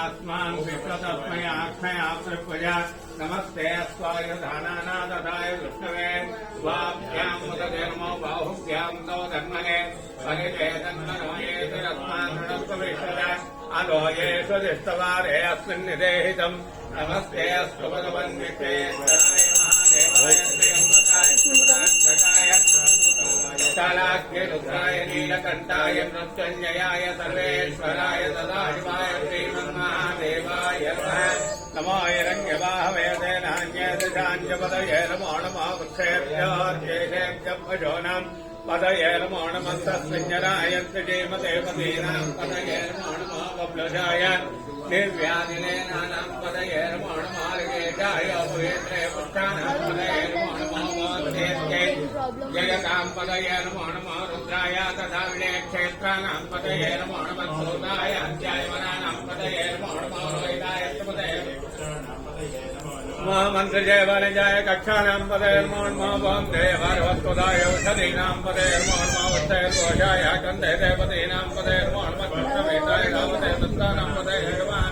अस्मान् विश्वतस्मै आख्मया प्रजा नमस्ते स्वायुधानानादधाय विष्णवे स्वाभ्यां मुदधर्मो बाहुभ्यां तव धर्मणे परिवेदन्मनोयेतिरस्मान् ऋणस्वविष्वद अलोयेषु दिष्टवारे अस्मिन् निदेहितम् नमस्ते स्वभगवन्विषे महादेवाय त्र्यम्बकाय कालाग्नि रुद्राय नीलकण्ठाय मृत्युञ्जयाय सर्वेश्वराय सदाशिवाय श्रीमन्महादेवाय नमो हिरण्यवाहवे नान्यदिशाञ्जपदये नमो नमः वृक्षेभ्योऽर्केभ्यः पदये नमो नमस्तस्मिञ्जराय श्रीमते पदीनां पदये नमो नमः बब्लजाय निर्व्याधिने नानां पदये नमो नमः ऋगेशाय पवित्रे पुष्टानां पदये नमो नमः जयतां पदये नमो नमः रुद्राय तथा विनयक्षेत्राणां पदये नमो नमः श्रोताय अध्यायवनानां पदये नमो नमः रोहिताय पदये मंत्रजय वनजय कक्षाणां पदये नमो नमः वन्दे भारवत्वदाय औषधीनां पदये नमो नमः वत्सैर्घोषाय कन्धे देवतीनां पदये नमो नमः कृष्णवेदाय रामते दत्तानां पदये नमः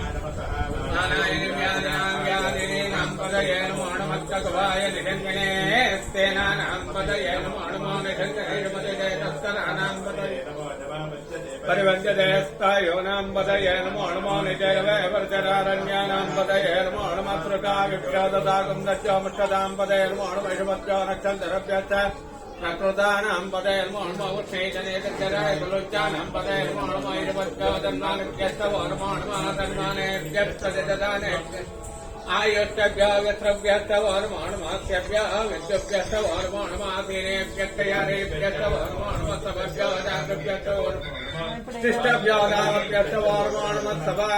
व्याधिनीनां पदये नमो नमः तकवाय निषङ्गणे स्तेनानां पदये नमो नमः निषङ्गणे तस्कराणां पदये परिवञ्चदेस्तायोनां पदये नमो नमः निजयवैवर्जरारण्यानां पदये नमो नमः श्रुताविक्षोददागं दच्चोमुष्टदां पदये नमो नमः शुभत्यो नक्षत्रभ्यश्च प्रकृतानां पदये नमो नमः उष्णैजनेतराय कुलुच्चानां पदये नमो नमः शुभत्यो तन्मानेभ्यस्तवो नमो नमः तन्मानेभ्यस्तदानेभ्य आयुष्टभ्य व्यत्रभ्यस्तवो नमो नमः स्यभ्यः विद्युभ्यस्तवो नमो नमः दीनेभ्यस्तयारेभ्यस्तवो नमो नमः सभभ्यो दातृभ्यस्तवो नमः शिष्टभ्यो दावभ्यस्तवो नमो नमः सभा